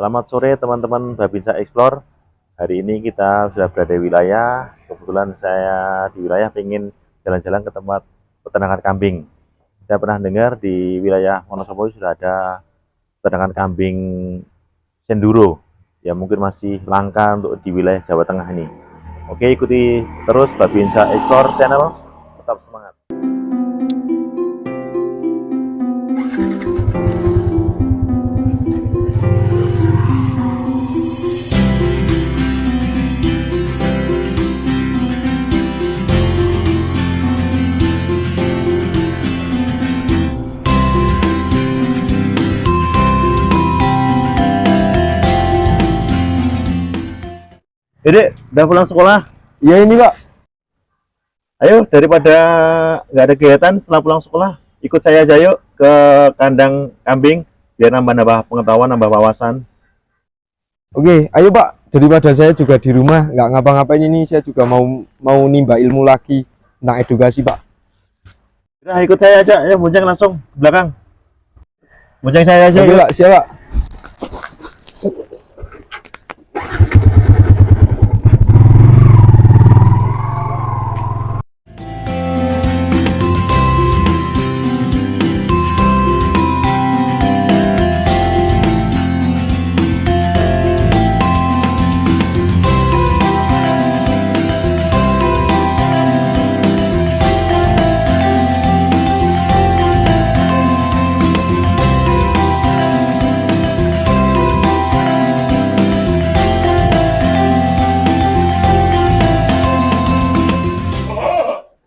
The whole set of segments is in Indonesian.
Selamat sore teman-teman Babinsa Explore. Hari ini kita sudah berada di wilayah. Kebetulan saya di wilayah pengen jalan-jalan ke tempat peternakan kambing. Saya pernah dengar di wilayah Wonosobo sudah ada peternakan kambing Senduro yang mungkin masih langka untuk di wilayah Jawa Tengah ini. Oke, ikuti terus Babinsa Explore channel. Tetap semangat. Dek, udah pulang sekolah? Iya ini Pak. Ayo, daripada nggak ada kegiatan setelah pulang sekolah, ikut saya aja yuk ke kandang kambing, biar nambah-nambah pengetahuan, nambah wawasan. Oke, ayo Pak. Daripada saya juga di rumah nggak ngapa-ngapain ini, saya juga mau nimba ilmu lagi tentang edukasi Pak. Udah, ikut saya aja, ya bonceng langsung ke belakang. Bonceng saya aja. Oke yuk. Pak, siap Pak.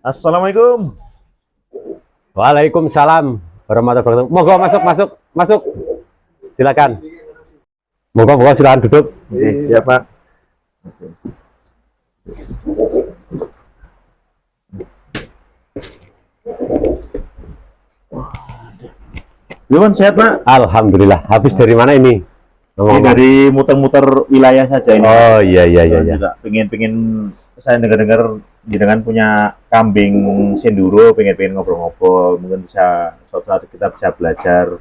Assalamualaikum. Waalaikumsalam warahmatullahi wabarakatuh. Monggo masuk. Silakan. Monggo silakan duduk. Oke, siap Pak. Gimana, sehat Pak? Alhamdulillah. Habis dari mana ini? Ini dari muter-muter wilayah saja ini. Oh iya. Juga pengen saya dengar-dengar jenengan punya kambing Senduro, pengen ngobrol-ngobrol, mungkin bisa suatu saat kita bisa belajar.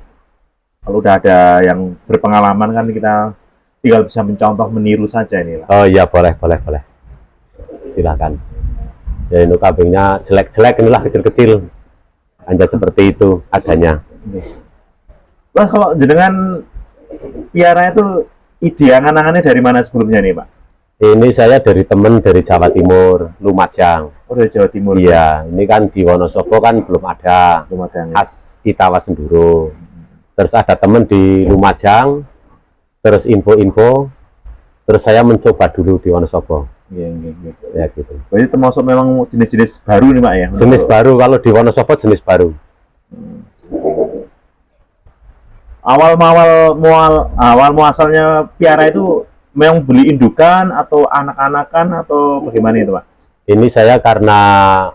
Kalau udah ada yang berpengalaman kan kita tinggal bisa mencontoh, meniru saja ini lah. Oh iya, boleh. Silakan. Ya ini kambingnya jelek-jelek, inilah kecil-kecil. Hanya seperti itu adanya. Lah kalau jenengan piara itu ide angan-angannya dari mana sebelumnya nih Pak? Ini saya dari temen dari Jawa Timur, Lumajang. Oh, dari Jawa Timur. Iya, ini kan di Wonosobo kan belum ada. Lumajang. Khas Itawa Senduro. Terus ada temen di Lumajang, terus info-info, terus saya mencoba dulu di Wonosobo. Iya. Ya gitu. Jadi termasuk memang jenis-jenis baru nih Pak ya? Jenis baru, kalau di Wonosobo jenis baru. Awal muasalnya piara itu memang beli indukan atau anak-anakan atau bagaimana itu Pak? Ini saya karena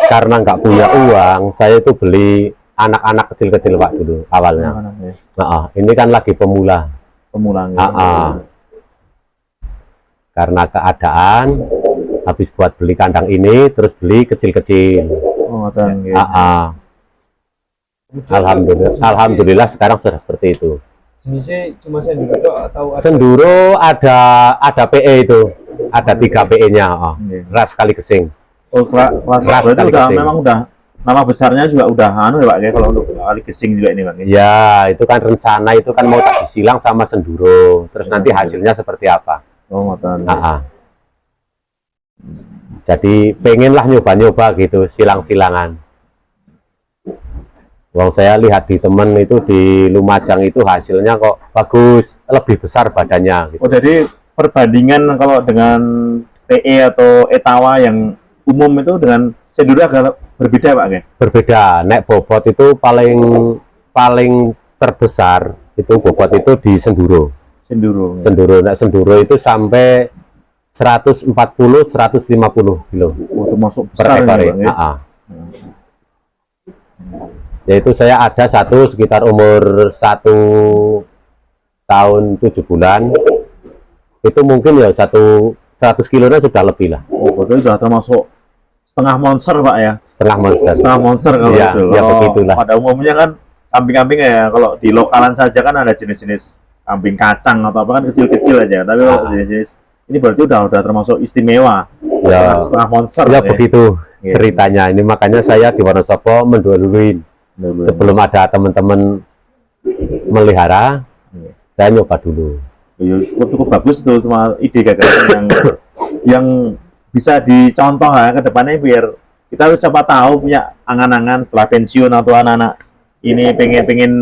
nggak punya uang, saya itu beli anak-anak kecil-kecil Pak dulu awalnya. Nah, ini kan lagi pemula. Karena keadaan habis buat beli kandang ini, terus beli kecil-kecil. Alhamdulillah sekarang sudah seperti itu. Jenisnya cuma Senduro atau Senduro ada PE itu, ada 3 PE-nya, ras kali gesing. Oh, ras kali gesing. Memang udah nama besarnya juga udah ya Pak, kayak kalau untuk kali gesing juga ini Pak. Ya, itu kan rencana itu kan mau tak disilang sama Senduro, terus nanti hasilnya seperti apa. Oh, Jadi pengenlah nyoba-nyoba gitu, silang-silangan. Wong saya lihat di temen itu di Lumajang itu hasilnya kok bagus, lebih besar badannya. Gitu. Oh, jadi perbandingan kalau dengan PE atau Etawa yang umum itu dengan Senduro agak berbeda Pak? Berbeda. Nek bobot itu paling terbesar itu bobot itu di Senduro. Nek Senduro itu sampai 140-150 kilo. Oh, termasuk per ekor. Yaitu saya ada satu sekitar umur 1 tahun 7 bulan, itu mungkin ya 100 kilonya sudah lebih lah. Oh, berarti sudah termasuk setengah monster Pak ya? Setengah monster kalau ya, itu. Ya begitulah. Pada umumnya kan kambing-kambing ya, kalau di lokalan saja kan ada jenis-jenis kambing kacang atau apa kan kecil-kecil aja. Tapi kalau jenis ini berarti udah termasuk istimewa. Ya, Setengah monster. ya begitu Iya. ceritanya. Ini makanya saya di Wonosobo mendahuluin. Sebelum ada teman-teman melihara, saya nyoba dulu. Ya, cukup bagus tuh cuma ide gagasan yang bisa dicontoh ya ke depannya biar kita siapa tahu punya angan-angan setelah pensiun atau anak-anak ini pengen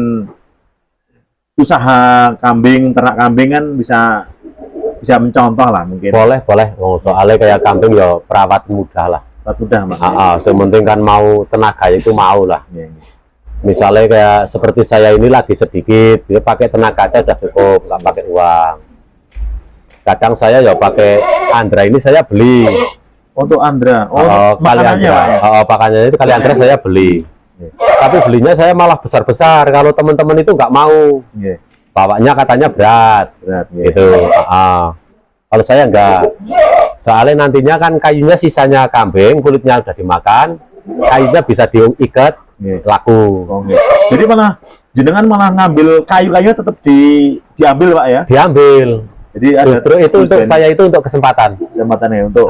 usaha kambing, ternak kambing kan bisa mencontoh lah mungkin. Boleh. Oh, soalnya kayak kambing ya perawat mudah lah. Mudah Mas. Sementing kan mau tenaga itu mau lah. Iya. Misalnya kayak seperti saya ini lagi sedikit, dia pakai tenaga aja udah cukup, nggak pakai uang. Kadang saya ya pakai Andra ini saya beli. Untuk Andra, Kali makanannya Andra, Pak, ya? pakannya itu kali Andra saya beli. Tapi belinya saya malah besar-besar. Kalau teman-teman itu nggak mau, Iya. bawanya katanya berat, Berat, iya. gitu. Kalau saya enggak, soalnya nantinya kan kayunya sisanya kambing, kulitnya udah dimakan, kayunya bisa diikat, Iya. laku. Oh, iya. Jadi jenengan malah ngambil kayu-kayu tetap diambil Pak ya? Diambil. Jadi ada Justru itu untuk saya itu untuk kesempatan. kesempatannya untuk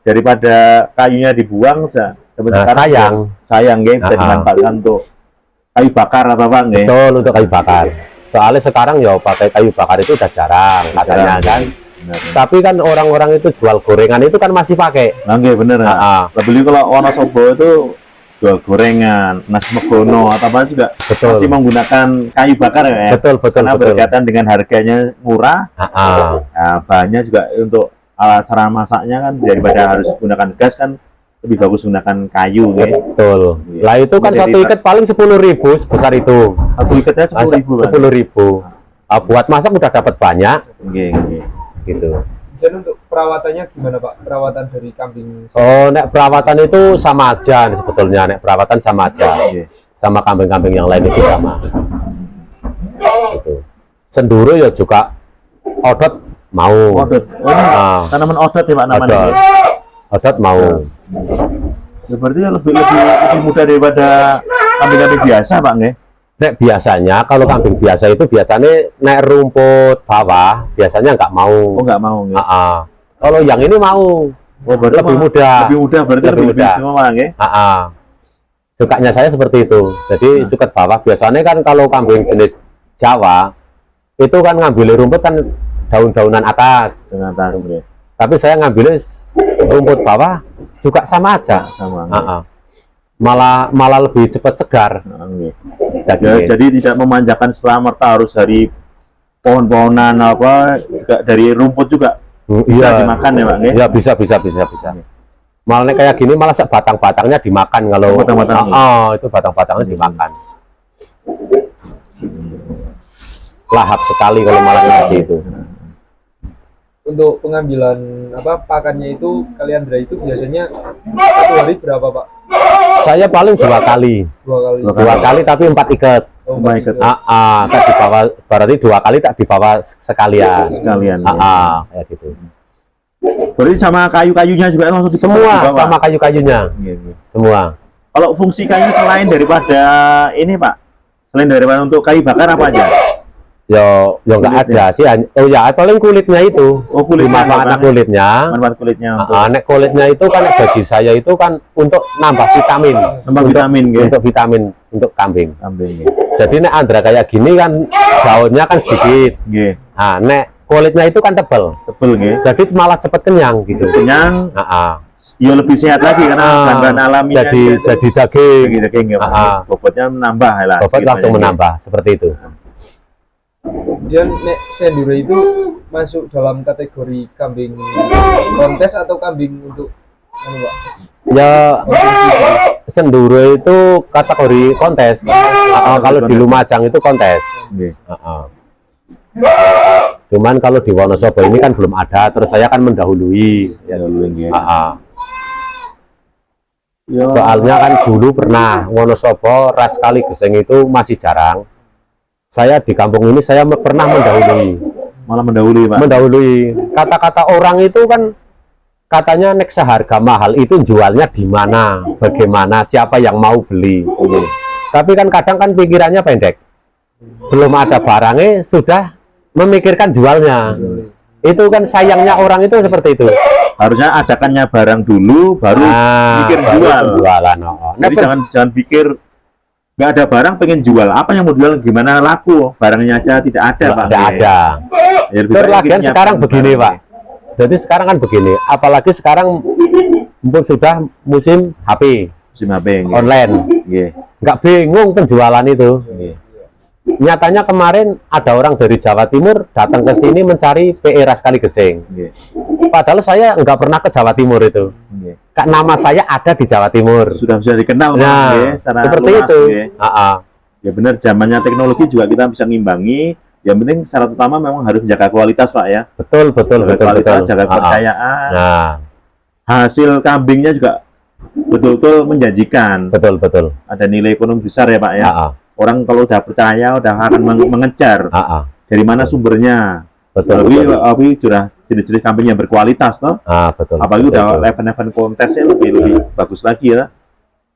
daripada kayunya dibuang sayang nggih, bisa dimanfaatkan untuk kayu bakar atau apa nggih. Betul, untuk kayu bakar. Soalnya sekarang ya pakai kayu bakar itu udah jarang katanya kan. Benar. Tapi kan orang-orang itu jual gorengan itu kan masih pakai. Nah, nggih bener. Lebih kalau Wonosobo itu jual gorengan, nasi megono atau apa juga Betul. masih menggunakan kayu bakar ya. Betul. Karena berkaitan dengan harganya murah. Nah, bahannya juga untuk alat sarana masaknya kan daripada harus gunakan gas kan lebih bagus gunakan kayu ya. Betul. Lah itu kan Jadi satu ikat paling 10.000 sebesar itu. Satu ikatnya 10.000 kan. 10.000. Buat masak udah dapat banyak Nggih. gitu. Dan untuk perawatannya gimana Pak? Perawatan dari kambing? Oh, nek perawatan itu sama aja sebetulnya. Nek perawatan sama aja. Nggih. Sama kambing-kambing yang lain itu sama. Gitu. Senduro ya juga odot mau. Odot. Tanaman odot ya Pak namanya. Odot mau. Ya, berarti lebih mudah daripada kambing-kambing biasa Pak nggih. Nek biasanya kalau kambing biasa itu biasanya naik rumput bawah biasanya nggak mau. Oh nggak mau nggih. Kalau yang ini mau. Oh, berarti lebih mudah. Lebih mudah berarti Lebih lebih mudah. semua nggih. Sukanya saya seperti itu. Jadi suket bawah biasanya kan kalau kambing jenis Jawa itu kan ngambil rumput kan daun-daunan atas. Dengan atas nggih. Tapi saya ngambilnya rumput bawah juga sama aja. Sama. Malah lebih cepat segar. Nggih. Dagingnya. Jadi tidak memanjakan serta-merta harus dari pohon-pohonan apa juga dari rumput juga bisa dimakan ya Pak nggih. Ya bisa. Malah nek kayak gini malah batang-batangnya dimakan kalau Batang-batang. itu batang-batangnya dimakan. Lahap sekali kalau malah nasi itu. Untuk pengambilan pakannya itu kalian Andra itu biasanya satu hari berapa Pak? Saya paling 2 kali. 2 kali. 2 kali tapi 4 ikat. Oh, Empat ikat. Tak dibawa berarti 2 kali tak dibawa sekalian. Kayak gitu. Berarti sama kayu-kayunya juga langsung Semua dibawa? sama kayu-kayunya. Nggih. Semua. Kalau fungsi kayu selain daripada ini Pak, selain daripada untuk kayu bakar apa aja? Yo nggak ada sih. Oh ya, paling kulitnya itu. Oh, kulitnya. Manfaat kulitnya. Manfaat kulitnya untuk Nek kulitnya itu kan bagi saya itu kan untuk nambah vitamin. nambah vitamin nggih. Untuk vitamin untuk kambing. Kambing nggih. Jadi nek Andra kayak gini kan daunnya kan sedikit. Nggih. Nek kulitnya itu kan tebal. Tebel nggih. Jadi malah cepet kenyang gitu. Kenyang, ya lebih sehat lagi karena bahan-bahan alami jadi daging. daging ya Pak. Bobotnya menambah lah. Bobot sedikit langsung banyaknya. menambah seperti itu. Kemudian nek senduro itu masuk dalam kategori kambing kontes atau kambing untuk Pak? Ya senduro itu kategori kontes. Kalau di Lumajang itu kontes. Nggih. Cuman kalau di Wonosobo ini kan belum ada, terus saya kan mendahului. Ya dulu nggih. Soalnya kan dulu pernah Wonosobo ras kali geseng itu masih jarang. Saya di kampung ini saya pernah mendahului. Malah mendahului Pak. Mendahului. Kata-kata orang itu kan katanya nek seharga mahal itu jualnya di mana, bagaimana, siapa yang mau beli. Tapi kan kadang kan pikirannya pendek. Belum ada barangnya sudah memikirkan jualnya. Itu kan sayangnya orang itu seperti itu. Harusnya adakannya barang dulu, baru mikir baru jual. penjualan. Oh. Jadi jangan pikir nggak ada barang pengen jual. Apa yang mau jual, gimana laku? Barangnya aja tidak ada, Pak. Tidak ada. Ya, lebih baik Terlagian nyiapkan sekarang begini, barang. Pak. Jadi sekarang kan begini, apalagi sekarang mumpung sudah musim HP Musim HP, nggih. online, Nggih. nggak bingung penjualan itu. Nggih. Nyatanya kemarin ada orang dari Jawa Timur datang ke sini mencari PE Ras Kali Gesing. Nggih. Padahal saya nggak pernah ke Jawa Timur itu. Nggih. Kak, nama saya ada di Jawa Timur. Sudah dikenal, Pak, Nah, nggih, secara seperti luas, itu. nggih. Ya benar, zamannya teknologi juga kita bisa ngimbangi. Yang penting syarat utama memang harus menjaga kualitas, Pak, ya. Betul, betul, Jaga betul, kualitas, betul. jaga kepercayaan. Nah, Hasil kambingnya juga betul-betul menjanjikan. betul, betul. Ada nilai ekonomi besar ya, Pak, ya. Ah, ah, Orang kalau udah percaya, udah akan mengejar ah, ah. dari mana sumbernya. Betul, Tapi betul. sudah jenis-jenis kambing yang berkualitas, toh. Ah, betul. Apalagi betul, udah betul. event-event kontesnya lebih bagus lagi ya.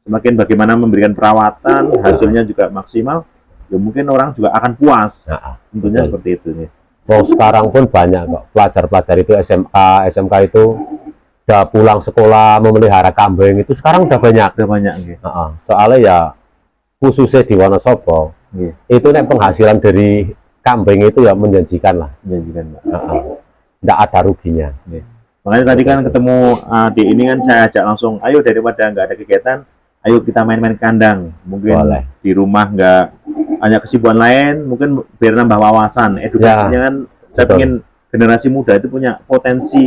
Semakin bagaimana memberikan perawatan, hasilnya juga maksimal, ya mungkin orang juga akan puas. Ah, ah. Tentunya Betul. seperti itu nih. Oh, sekarang pun banyak kok pelajar-pelajar itu SMK itu udah pulang sekolah memelihara kambing itu sekarang udah banyak. Ada banyak nih. Soalnya ya khususnya di Wonosobo Iya, itu nek penghasilan dari kambing itu ya menjanjikan lah. menjanjikan, Pak. Nggak ada ruginya. Makanya tadi kan ketemu di ini kan saya ajak langsung, ayo daripada nggak ada kegiatan, ayo kita main-main kandang. Mungkin Boleh. di rumah nggak hanya kesibukan lain, mungkin biar nambah wawasan. Edukasinya kan, saya betul. ingin generasi muda itu punya potensi,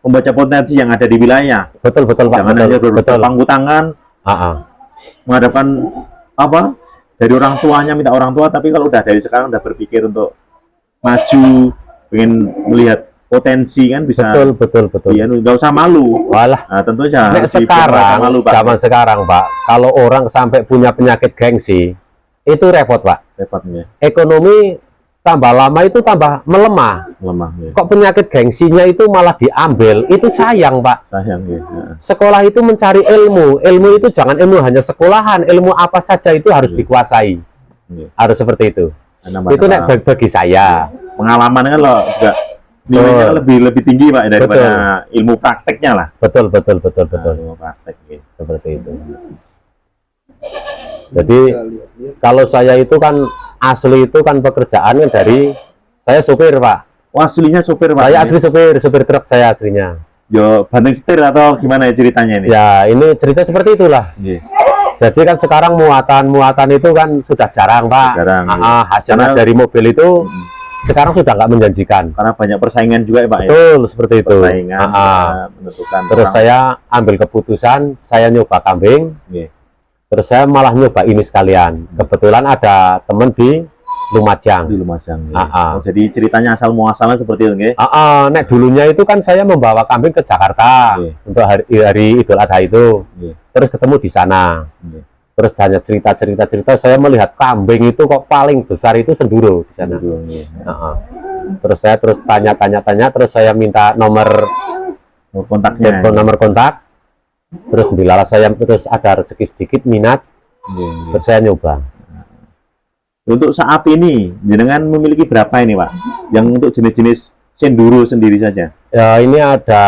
membaca potensi yang ada di wilayah. Betul, betul, Pak. Jangan Betul, hanya betul. berpangku tangan, Ah, ah. menghadapkan apa dari orang tuanya minta orang tua, tapi kalau udah dari sekarang udah berpikir untuk maju, pengen melihat potensi kan bisa. Betul, betul, betul. Iya, nggak usah malu. Walah, Nah, tentunya nek harus dibiarkan sekarang, malu, Pak. zaman sekarang, Pak, kalau orang sampai punya penyakit gengsi, itu repot, Pak. Repotnya Ekonomi tambah lama itu tambah melemah. lemah ya. Kok penyakit gengsinya itu malah diambil, itu sayang, Pak. Sayang ya. Nah, Sekolah itu mencari ilmu, ilmu itu jangan ilmu hanya sekolahan, ilmu apa saja itu harus dikuasai. iya. Harus seperti itu. Nambah Itu nek bagi saya. pengalaman kan lo juga nilainya lebih tinggi, Pak, daripada ilmu prakteknya lah. Betul, betul, betul, betul. Ilmu praktek ya. Seperti itu. Jadi kalau saya itu kan asli itu kan pekerjaannya dari saya supir, Pak. Oh, aslinya supir, Pak. Saya ya? asli supir truk saya aslinya. Yo bandeng setir atau gimana ya ceritanya ini? Ya, ini cerita seperti itulah. Iya. Jadi kan sekarang muatan itu kan sudah jarang, Pak. Jarang, Hasilnya Karena- dari mobil itu sekarang sudah nggak menjanjikan. Karena banyak persaingan juga ya, Pak. Ya? Betul, seperti itu. Persaingan menentukan. Terus orang. saya ambil keputusan, saya nyoba kambing. Iya. Terus saya malah nyoba ini sekalian. Kebetulan ada temen di Lumajang. di Lumajang. Ya. Ah. Oh, jadi ceritanya asal muasalnya seperti itu, nggih? Nek dulunya itu kan saya membawa kambing ke Jakarta Iya. untuk hari Idul Adha itu. Iya. Terus ketemu di sana. Iya. Terus hanya cerita, saya melihat kambing itu kok paling besar itu Senduro di sana. Dulu, nggih. Terus saya tanya, terus saya minta nomor Oh, kontaknya. kontak. Terus bila saya terus ada rezeki sedikit minat, Iya, iya. terus saya nyoba. Untuk saat ini, jenengan memiliki berapa ini, Pak? Yang untuk jenis-jenis Senduro sendiri saja. Ya, ini ada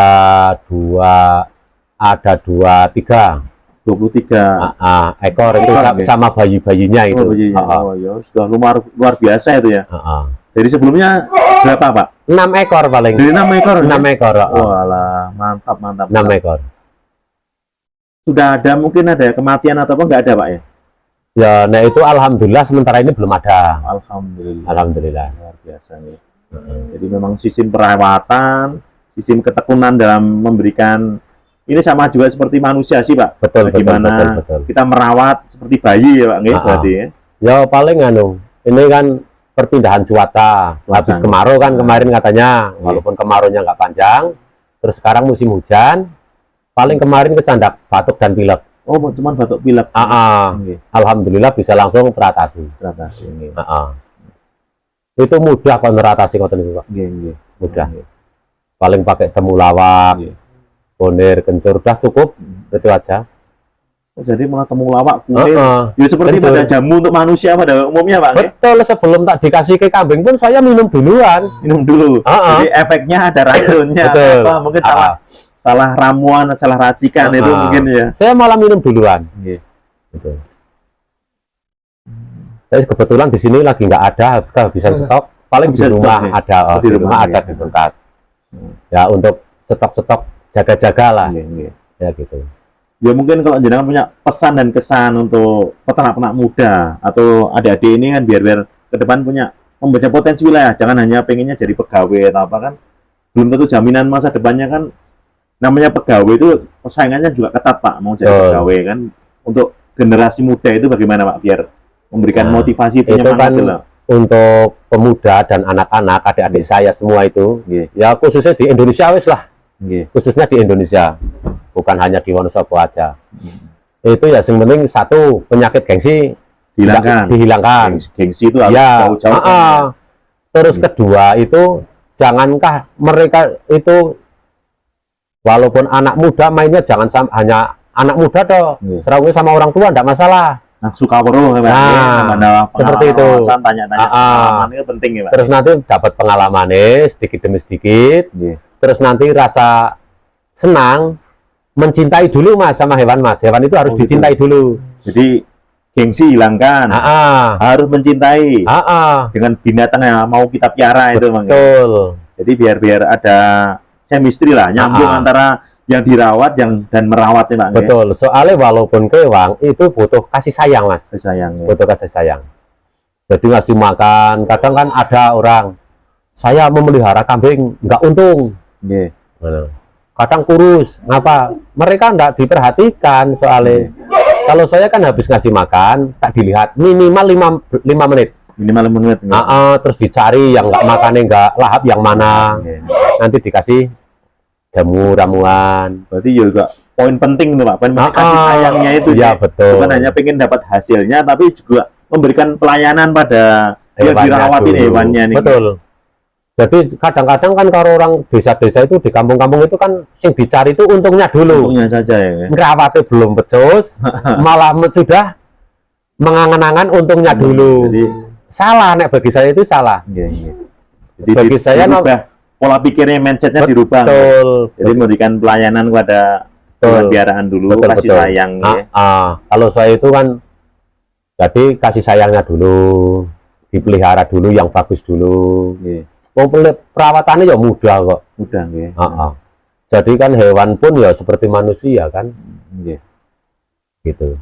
dua, tiga 23. ekor itu Oke. sama bayi-bayinya itu. Oh, iya. Oh, ya, sudah luar biasa itu ya. Jadi sebelumnya berapa, Pak? 6 ekor paling. Dari 6 ekor. 6 ekor. Walah, mantap, mantap. 6 ekor. Sudah ada mungkin ada kematian atau apa enggak ada, Pak ya? Ya, nah itu alhamdulillah sementara ini belum ada. Alhamdulillah. Alhamdulillah. Luar biasa nih. Jadi memang sistem perawatan, sistem ketekunan dalam memberikan ini sama juga seperti manusia sih, Pak. Betul, Bagaimana betul. kita merawat seperti bayi ya, Pak, nggih, berarti ya. Ya paling ini kan perpindahan cuaca. Habis kemarau kan kemarin katanya, walaupun kemaraunya nggak panjang, terus sekarang musim hujan, paling kemarin kecandak batuk dan pilek. Oh, cuman batuk pilek. Nggih, Alhamdulillah bisa langsung teratasi. teratasi nggih. Itu mudah kok teratasi ngoten niku, Pak. Nggih, nggih. Mudah. Paling pakai temulawak, Nggih. bonir, kencur, udah cukup. Itu aja. Jadi malah temulawak kulit. Heeh. Ya seperti Kencur. pada jamu untuk manusia pada umumnya, Pak. nggih? Betul, sebelum tak dikasih ke kambing pun saya minum duluan. Minum dulu. Heeh. Jadi efeknya ada racunnya Betul. apa mungkin salah ramuan, salah racikan itu mungkin ya. Saya malah minum duluan. Nggih. Gitu. Tapi kebetulan di sini lagi nggak ada kehabisan stok. Paling di Bisa rumah stok, ya? ada, Di di rumah, rumah ada ya. di kulkas. Ya untuk stok-stok jaga-jaga lah. Nggih, nggih. Ya gitu. Ya mungkin kalau jenengan punya pesan dan kesan untuk peternak-peternak muda atau adik-adik ini kan biar ke depan punya membaca potensi wilayah, jangan hanya pengennya jadi pegawai atau apa kan, belum tentu jaminan masa depannya kan. Namanya pegawai itu persaingannya juga ketat, Pak, mau jadi Betul. pegawai kan. Untuk generasi muda itu bagaimana, Pak, biar memberikan Nah, motivasi itu penyemangat kan gitu loh. untuk pemuda dan anak-anak, adik-adik saya semua itu, Nggih, ya khususnya di Indonesia wis lah, nggih. khususnya di Indonesia, bukan hanya di Wonosobo aja. Itu ya yang penting satu, penyakit gengsi Hilangkan. dihilangkan. Gengsi itu harus Ya, jauh-jauh. terus kedua itu jangankah mereka itu walaupun anak muda mainnya jangan hanya anak muda toh, Iya. serawatnya sama orang tua enggak masalah. Nah, suka weruh kan, Pak. Nah, Nambah seperti itu. pengalaman, tanya-tanya pengalaman itu penting ya, Pak. Terus nanti dapat pengalamannya sedikit demi sedikit. Nggih. Terus nanti rasa senang, mencintai dulu Mas sama hewan Mas. Hewan itu harus Oh, gitu. dicintai dulu. Jadi gengsi hilangkan. Harus mencintai dengan binatang yang mau kita piara itu, Bang. Betul. Jadi biar ada chemistry lah, nyambung antara yang dirawat dan merawatnya, Pak. Betul. Soalnya walaupun kewang itu butuh kasih sayang Mas. Sayang. Ya. Butuh kasih sayang. Jadi ngasih makan. Kadang kan ada orang, saya memelihara kambing nggak untung. Nggih. Kadang kurus. Ngapa? Mereka nggak diperhatikan soalnya. Kalau saya kan habis ngasih makan, tak dilihat minimal 5 menit. Minimal 5 menit. Terus dicari yang nggak makannya nggak lahap yang mana. Nggih. Nanti dikasih jamu ramuan. Berarti juga poin penting tuh, Pak. Poin penting kasih sayangnya itu. Iya, Nggih. betul. Bukan hanya pengen dapat hasilnya, tapi juga memberikan pelayanan pada yang Hewannya dirawatin dulu. hewannya nih. Betul. Jadi kadang-kadang kan kalau orang desa-desa itu di kampung-kampung itu kan yang dicari itu untungnya dulu. Untungnya saja ya. Ngerawatnya belum becus, malah sudah mengangan-angan untungnya dulu. Jadi, Salah, nek bagi saya itu salah. iya, iya. Jadi Bagi saya dirubah, pola pikirnya, mindsetnya dirubah. Betul. Jadi memberikan pelayanan kepada hewan piaraan dulu, Betul, kasih betul. sayang. Ya. Kalau saya itu kan jadi kasih sayangnya dulu, dipelihara dulu yang bagus dulu. Iya. Perawatannya ya mudah kok. Mudah, ya. Jadi kan hewan pun ya seperti manusia kan, Iya. gitu.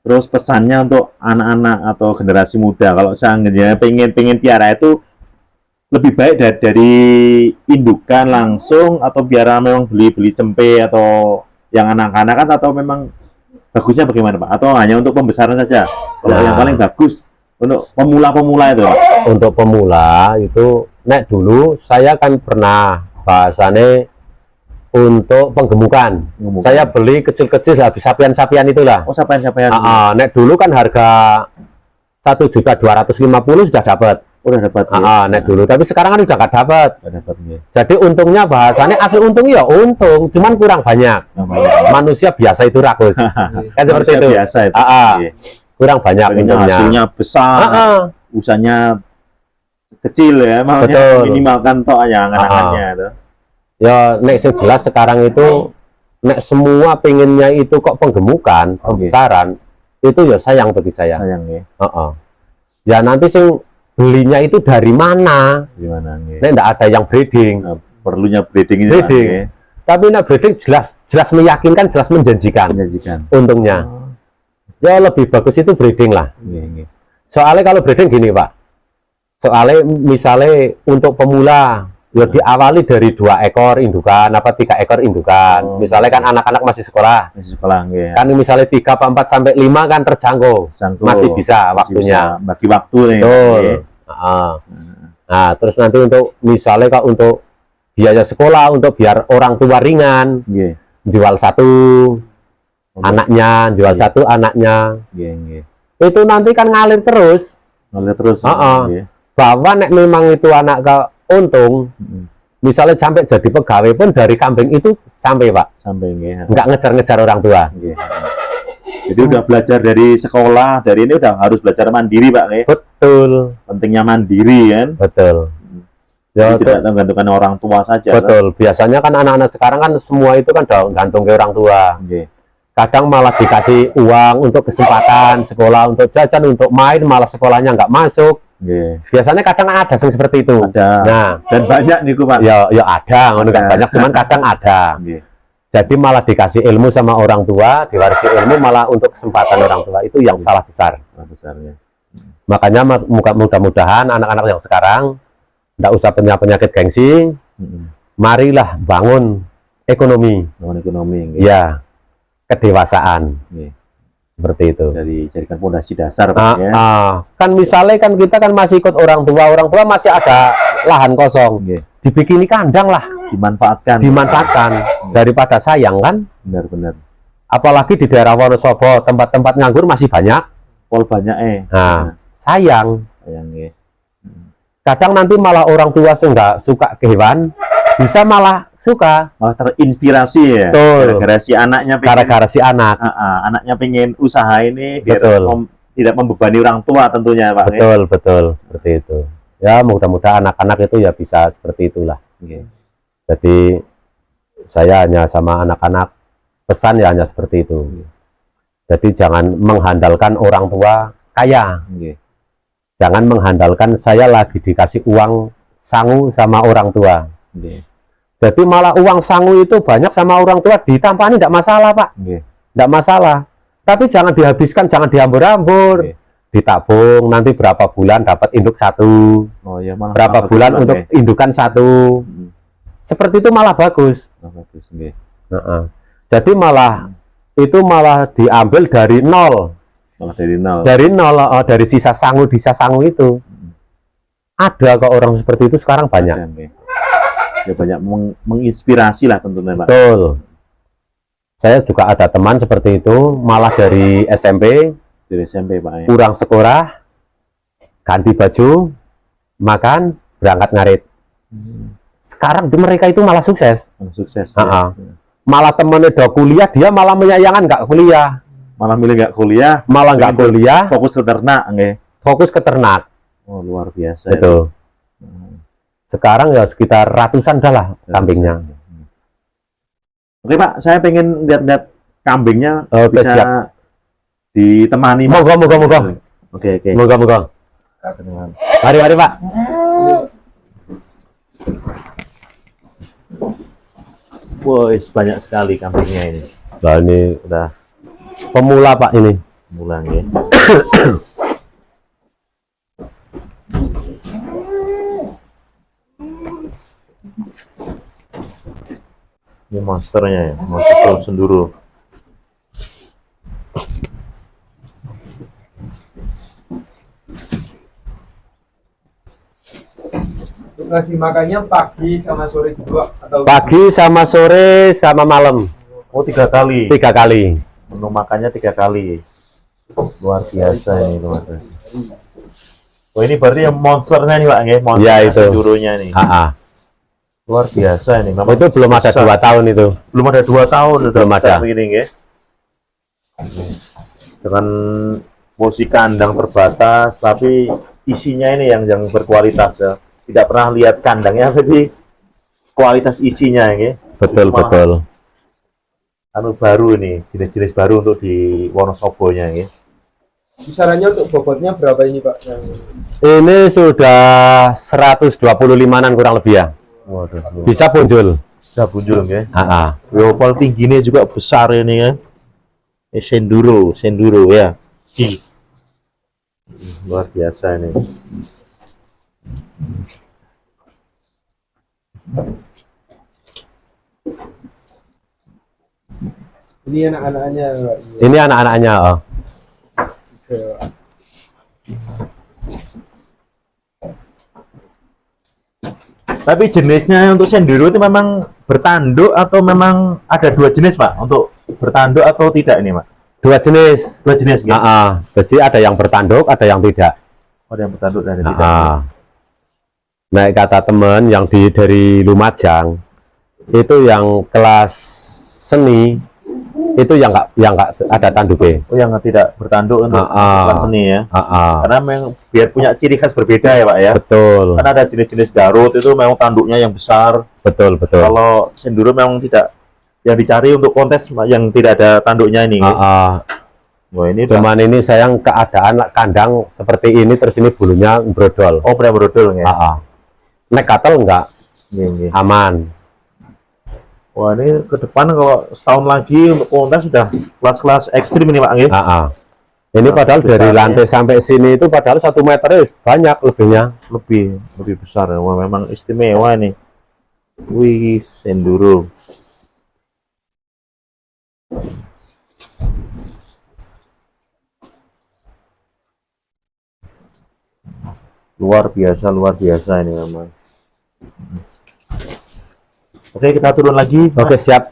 Terus pesannya untuk anak-anak atau generasi muda, kalau seandainya pengen piara itu lebih baik dari indukan langsung atau biar memang beli cempe atau yang anak-anakan, atau memang bagusnya bagaimana, Pak? Atau hanya untuk pembesaran saja? Kalau yang paling bagus untuk pemula-pemula itu, Pak? Untuk pemula itu, nek dulu saya kan pernah bahasane untuk penggemukan. Saya beli kecil-kecil habis sapian-sapian itulah. Oh, sapian-sapian. Nek dulu kan harga 1.250.000 sudah dapat. Udah dapat. Nek dulu, tapi sekarang kan udah nggak dapat. Udah dapat, ya. Jadi untungnya bahasanya asli untungnya ya untung, cuman kurang banyak. Manusia biasa itu rakus. Kan seperti itu. Biasa itu. Iya. Kurang banyak Pengennya untungnya. hasilnya besar, usahanya kecil ya, makanya Betul. minimalkan tok ya anak-anaknya itu. Ya, nek sing jelas sekarang itu nek semua pengennya itu kok penggemukan, pembesaran, itu ya sayang bagi saya. Sayang ya. Ya nanti sing belinya itu dari mana? Gimana nih? Nek ndak ada yang breeding. Perlunya breeding itu. Breeding. Ya. Tapi nek breeding jelas meyakinkan, jelas menjanjikan. Menjanjikan. Untungnya. Ya lebih bagus itu breeding lah. Iya. Soalnya kalau breeding gini, Pak. Soalnya misalnya untuk pemula ya diawali dari 2 ekor indukan apa 3 ekor indukan. Misalnya kan anak-anak masih sekolah. Masih sekolah ya. Kan misalnya 3, 4 sampai 5 kan terjangkau. Masih bisa waktunya. Bisa bagi waktu nih. Betul. Ya. Nah, terus nanti untuk misalnya kak untuk biaya sekolah, untuk biar orang tua ringan, Iya. jual satu anaknya, jual satu anaknya. Iya. Itu nanti kan ngalir terus. Ngalir terus. Iya. Bahwa nek memang itu anak ke untung, misalnya sampai jadi pegawai pun dari kambing itu sampai, Pak. Sampai ya. Nggak ngejar-ngejar orang tua. Iya. Jadi udah belajar dari sekolah, dari ini udah harus belajar mandiri Pak. Betul. Pentingnya mandiri kan. Betul. Ya, Jadi tidak menggantungkan orang tua saja. Betul. Kan? Biasanya kan anak-anak sekarang kan semua itu kan gantung ke orang tua. Kadang malah dikasih uang untuk kesempatan sekolah, untuk jajan, untuk main, malah sekolahnya nggak masuk. Biasanya kadang ada yang seperti itu. Ada. Nah, dan banyak nih Pak. Ya ada, nggak banyak, cuman kadang ada. Jadi malah dikasih ilmu sama orang tua, diwarisi ilmu malah untuk kesempatan orang tua, itu yang salah besar. Makanya mudah-mudahan anak-anak yang sekarang tidak usah punya penyakit gengsi, marilah bangun ekonomi. Ya, kedewasaan. Seperti itu. Dari jadikan fondasi dasar Pak, ya. Kan misalnya kan kita kan masih ikut orang tua masih ada lahan kosong. Dibikini kandang lah, dimanfaatkan daripada sayang kan. Benar-benar. Apalagi di daerah Wonosobo tempat-tempat nganggur masih banyak. Banyak sayang kadang nanti malah orang tua nggak suka ke hewan bisa malah suka, malah terinspirasi ya. Gara-gara si anaknya pengen usaha ini biar tidak membebani orang tua tentunya Pak. Betul seperti itu. Ya mudah-mudahan anak-anak itu ya bisa seperti itulah. Jadi saya hanya sama anak-anak pesan ya hanya seperti itu. Jadi jangan mengandalkan orang tua kaya. Jangan mengandalkan saya lagi dikasih uang sangu sama orang tua. Jadi malah uang sangu itu banyak sama orang tua ditampani tidak masalah Pak. Tidak masalah. Tapi jangan dihabiskan, jangan dihambur-hambur. Ditabung nanti berapa bulan dapat induk satu, berapa bulan untuk indukan satu, seperti itu malah bagus. Jadi malah itu malah diambil dari nol, dari sisa sangu itu. Ada kok orang seperti itu sekarang banyak. Ya, banyak menginspirasi lah tentunya Pak. Betul. Saya juga ada teman seperti itu, malah dari SMP. Pak, kurang sekolah, ganti baju, makan, berangkat ngarit. Sekarang mereka itu malah sukses. Malah temennya udah kuliah, dia malah menyayangkan nggak kuliah. Malah milih nggak kuliah. Malah nggak kuliah. Fokus ke ternak. Fokus ke ternak. Oh luar biasa. Itu. Sekarang ya sekitar ratusan dah lah kambingnya. Oke Pak, saya pengen lihat-lihat kambingnya. Bisa siap. Ditemani. Moga. Oke. Moga. Mari Pak. Wah, banyak sekali kambingnya ini. Nah, ini udah pemula Pak ini. Pemula ya. Ini monsternya ya, monster senduro. Ngasih makannya pagi sama sore juga atau pagi sama sore sama malam. Oh 3 kali. 3 kali. Menu makannya 3 kali. Luar biasa ini teman-teman. Oh ini berarti yang monsternya nih Pak, monster ya, itu senduronya nih. Luar biasa ini. Memang itu belum ada 2 tahun itu. Belum ada 2 tahun belum ada. Begini, dengan posisi kandang terbatas, tapi isinya ini yang berkualitas ya. Tidak pernah lihat kandangnya, tapi kualitas isinya ya. Betul. Anu baru ini, jenis-jenis baru untuk di Wonosobo-nya ya. Kisarannya untuk bobotnya berapa ini Pak? Ini sudah 125-an kurang lebih ya. Waduh. Bisa punjul. Bisa punjul ya. Leopard tingginya juga besar ini ya. Senduro ya. Luar biasa ini. Ini anak-anaknya. Ini anak-anaknya. Tapi jenisnya untuk senduro itu memang bertanduk atau memang ada 2 jenis Pak? Untuk bertanduk atau tidak ini Pak? 2 jenis. 2 jenis gitu? Jadi ada yang bertanduk, ada yang tidak. Ada yang bertanduk dan tidak. Nah kata teman yang dari Lumajang itu yang kelas seni itu yang nggak ada tanduknya. Oh, yang tidak bertanduk untuk kelas seni ya. Karena memang biar punya ciri khas berbeda ya Pak ya. Betul. Karena ada jenis-jenis Garut itu memang tanduknya yang besar. Betul. Kalau Senduro memang tidak, yang dicari untuk kontes yang tidak ada tanduknya ini. Wah, ini cuman ini sayang keadaan kandang seperti ini, terus ini bulunya brodol. Oh, pernah brodol ya. Nek katel enggak, aman. Wah, ini ke depan kalau setahun lagi untuk kontes sudah kelas-kelas ekstrim ini Pak. Ini padahal dari lantai sampai sini itu padahal 1 meter banyak lebihnya. Lebih besar ya. Wah, memang istimewa ini. Wih, Senduro. Luar biasa ini memang. Oke, kita turun lagi. Oke, siap.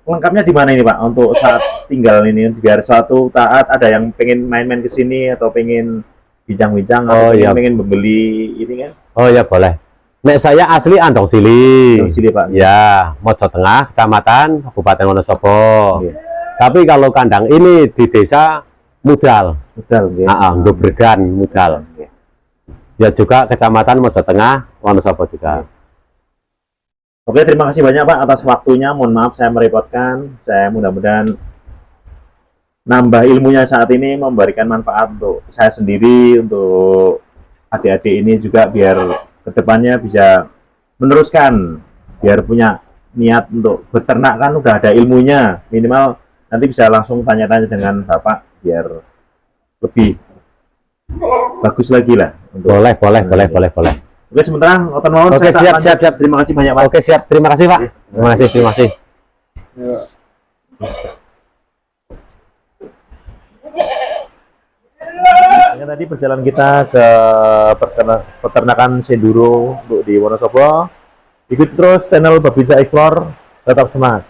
Lengkapnya di mana ini Pak untuk saat tinggal ini, biar suatu saat ada yang pengen main-main ke sini atau pengen bincang-bincang atau pengen membeli ini kan? Oh ya, boleh. Nek saya asli Andong Sili. Andong Sili Pak. Ya, Mojo Tengah, Kecamatan Kabupaten Wonosobo. Tapi kalau kandang ini di desa Mudal. Gobregan Mudal. Ya juga Kecamatan Mojo Tengah, Wonosobo juga. Oke, terima kasih banyak Pak atas waktunya. Mohon maaf saya merepotkan. Saya mudah-mudahan nambah ilmunya saat ini, memberikan manfaat untuk saya sendiri, untuk adik-adik ini juga, biar kedepannya bisa meneruskan, biar punya niat untuk beternak kan udah ada ilmunya. Minimal nanti bisa langsung tanya-tanya dengan Bapak biar lebih bagus lagi lah. Boleh. Oke, sementara open mohon. Oke, siap. Terima kasih banyak Pak. Oke, siap. Terima kasih Pak. Terima kasih. Ya, tadi perjalanan kita ke peternakan Senduro untuk di Wonosobo. Ikuti terus channel Babinsa Explore. Tetap semangat.